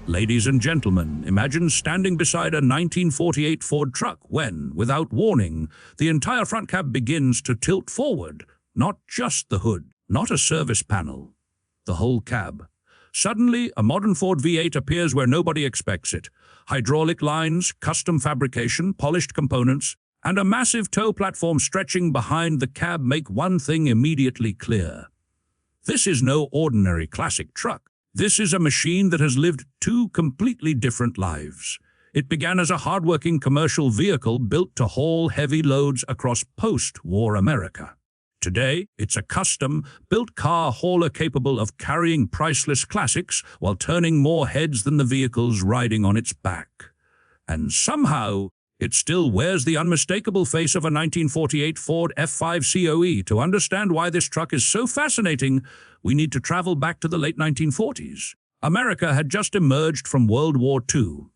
Ladies and gentlemen, imagine standing beside a 1948 Ford truck when, without warning, the entire front cab begins to tilt forward. Not just the hood, not a service panel, the whole cab. Suddenly, a modern Ford V8 appears where nobody expects it. Hydraulic lines, custom fabrication, polished components, and a massive tow platform stretching behind the cab make one thing immediately clear. This is no ordinary classic truck. This is a machine that has lived two completely different lives. It began as a hardworking commercial vehicle built to haul heavy loads across post-war America. Today, it's a custom-built car hauler capable of carrying priceless classics while turning more heads than the vehicles riding on its back. And somehow, it still wears the unmistakable face of a 1948 Ford F-5 COE. To understand why this truck is so fascinating, we need to travel back to the late 1940s. America had just emerged from World War II.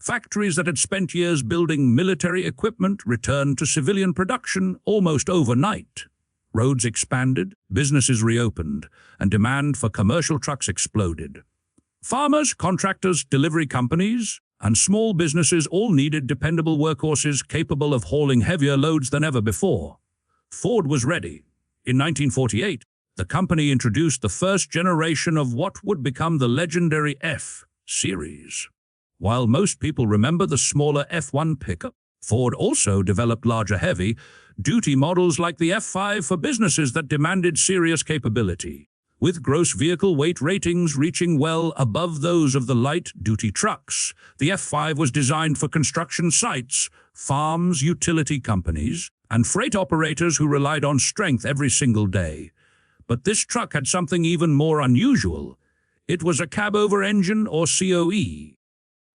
Factories that had spent years building military equipment returned to civilian production almost overnight. Roads expanded, businesses reopened, and demand for commercial trucks exploded. Farmers, contractors, delivery companies, and small businesses all needed dependable workhorses capable of hauling heavier loads than ever before. Ford was ready. In 1948, the company introduced the first generation of what would become the legendary F-Series. While most people remember the smaller F1 pickup, Ford also developed larger heavy-duty models like the F-5 for businesses that demanded serious capability. With gross vehicle weight ratings reaching well above those of the light-duty trucks, the F-5 was designed for construction sites, farms, utility companies, and freight operators who relied on strength every single day. But this truck had something even more unusual. It was a cab-over-engine, or COE.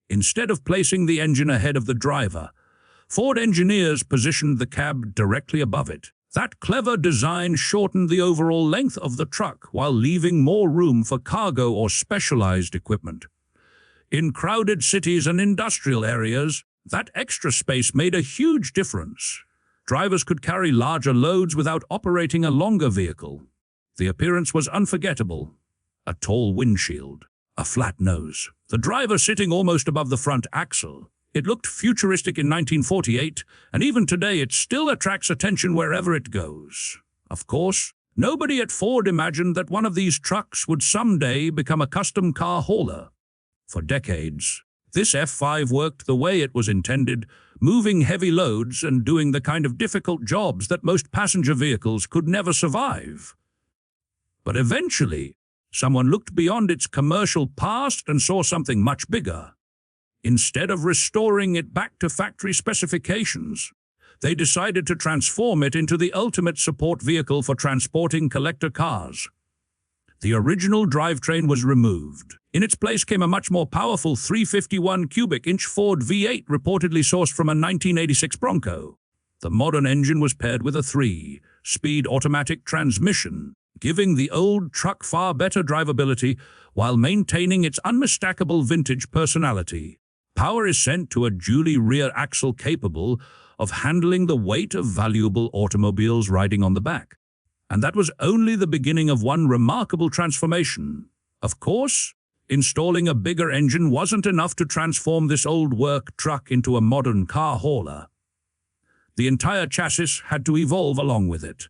Instead of placing the engine ahead of the driver, Ford engineers positioned the cab directly above it. That clever design shortened the overall length of the truck while leaving more room for cargo or specialized equipment. In crowded cities and industrial areas, that extra space made a huge difference. Drivers could carry larger loads without operating a longer vehicle. The appearance was unforgettable. A tall windshield, a flat nose, the driver sitting almost above the front axle. It looked futuristic in 1948, and even today it still attracts attention wherever it goes. Of course, nobody at Ford imagined that one of these trucks would someday become a custom car hauler. For decades, this F-5 worked the way it was intended, moving heavy loads and doing the kind of difficult jobs that most passenger vehicles could never survive. But eventually, someone looked beyond its commercial past and saw something much bigger. Instead of restoring it back to factory specifications, they decided to transform it into the ultimate support vehicle for transporting collector cars. The original drivetrain was removed. In its place came a much more powerful 351 cubic inch Ford V8 reportedly sourced from a 1986 Bronco. The modern engine was paired with a 3-speed automatic transmission, giving the old truck far better drivability while maintaining its unmistakable vintage personality. Power is sent to a dually rear axle capable of handling the weight of valuable automobiles riding on the back. And that was only the beginning of one remarkable transformation. Of course, installing a bigger engine wasn't enough to transform this old work truck into a modern car hauler. The entire chassis had to evolve along with it.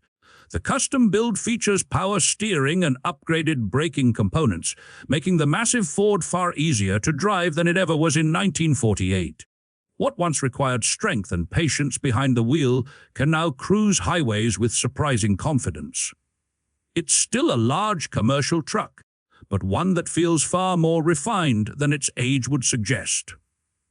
The custom build features power steering and upgraded braking components, making the massive Ford far easier to drive than it ever was in 1948. What once required strength and patience behind the wheel can now cruise highways with surprising confidence. It's still a large commercial truck, but one that feels far more refined than its age would suggest.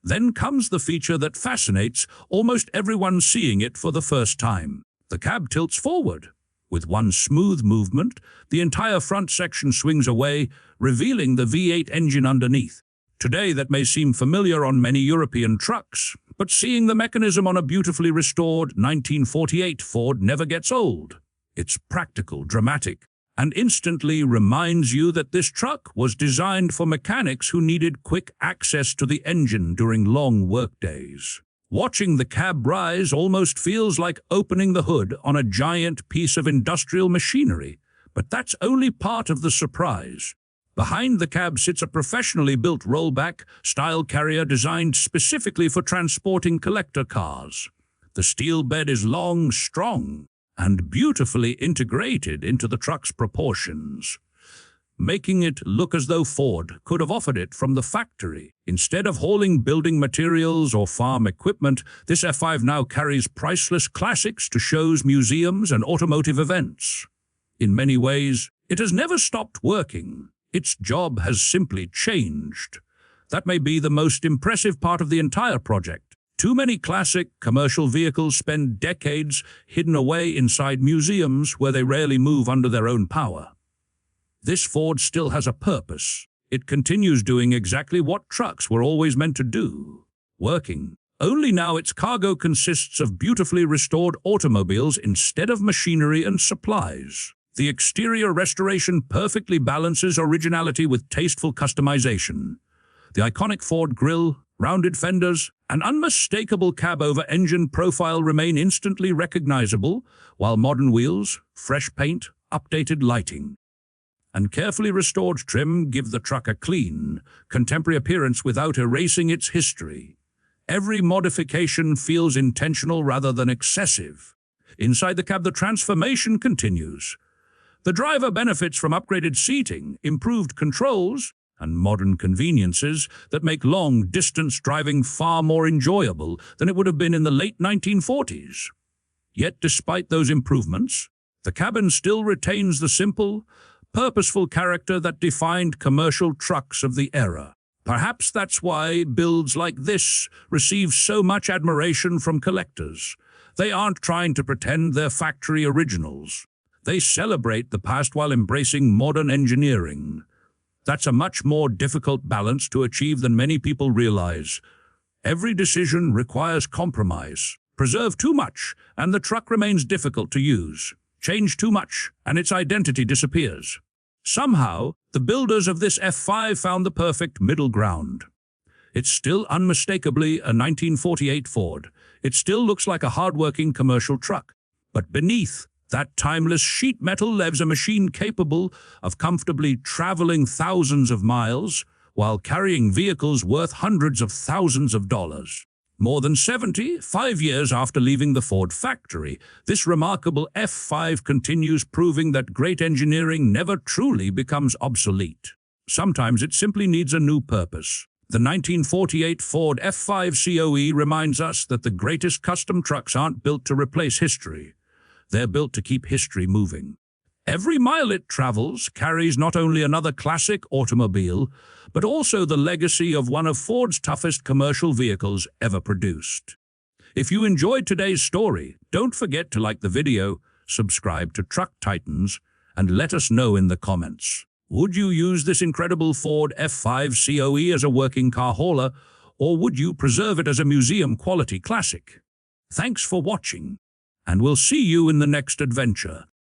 Then comes the feature that fascinates almost everyone seeing it for the first time. The cab tilts forward. With one smooth movement, the entire front section swings away, revealing the V8 engine underneath. Today, that may seem familiar on many European trucks, but seeing the mechanism on a beautifully restored 1948 Ford never gets old. It's practical, dramatic, and instantly reminds you that this truck was designed for mechanics who needed quick access to the engine during long workdays. Watching the cab rise almost feels like opening the hood on a giant piece of industrial machinery, but that's only part of the surprise. Behind the cab sits a professionally built rollback style carrier designed specifically for transporting collector cars. The steel bed is long, strong, and beautifully integrated into the truck's proportions, making it look as though Ford could have offered it from the factory. Instead of hauling building materials or farm equipment, this F5 now carries priceless classics to shows, museums, and automotive events. In many ways, it has never stopped working. Its job has simply changed. That may be the most impressive part of the entire project. Too many classic commercial vehicles spend decades hidden away inside museums where they rarely move under their own power. This Ford still has a purpose. It continues doing exactly what trucks were always meant to do, working. Only now its cargo consists of beautifully restored automobiles instead of machinery and supplies. The exterior restoration perfectly balances originality with tasteful customization. The iconic Ford grille, rounded fenders, and unmistakable cab-over-engine profile remain instantly recognizable, while modern wheels, fresh paint, updated lighting, and carefully restored trim give the truck a clean, contemporary appearance without erasing its history. Every modification feels intentional rather than excessive. Inside the cab, the transformation continues. The driver benefits from upgraded seating, improved controls, and modern conveniences that make long-distance driving far more enjoyable than it would have been in the late 1940s. Yet, despite those improvements, the cabin still retains the simple, purposeful character that defined commercial trucks of the era. Perhaps that's why builds like this receive so much admiration from collectors. They aren't trying to pretend they're factory originals. They celebrate the past while embracing modern engineering. That's a much more difficult balance to achieve than many people realize. Every decision requires compromise. Preserve too much, and the truck remains difficult to use. Change too much, and its identity disappears. Somehow, the builders of this F5 found the perfect middle ground. It's still unmistakably a 1948 Ford. It still looks like a hardworking commercial truck. But beneath that timeless sheet metal lives a machine capable of comfortably traveling thousands of miles while carrying vehicles worth hundreds of thousands of dollars. More than 75 years after leaving the Ford factory, this remarkable F5 continues proving that great engineering never truly becomes obsolete. Sometimes it simply needs a new purpose. The 1948 Ford F5 COE reminds us that the greatest custom trucks aren't built to replace history. They're built to keep history moving. Every mile it travels carries not only another classic automobile, but also the legacy of one of Ford's toughest commercial vehicles ever produced. If you enjoyed today's story, don't forget to like the video, subscribe to Truck Titans, and let us know in the comments. Would you use this incredible Ford F5 COE as a working car hauler, or would you preserve it as a museum-quality classic? Thanks for watching, and we'll see you in the next adventure.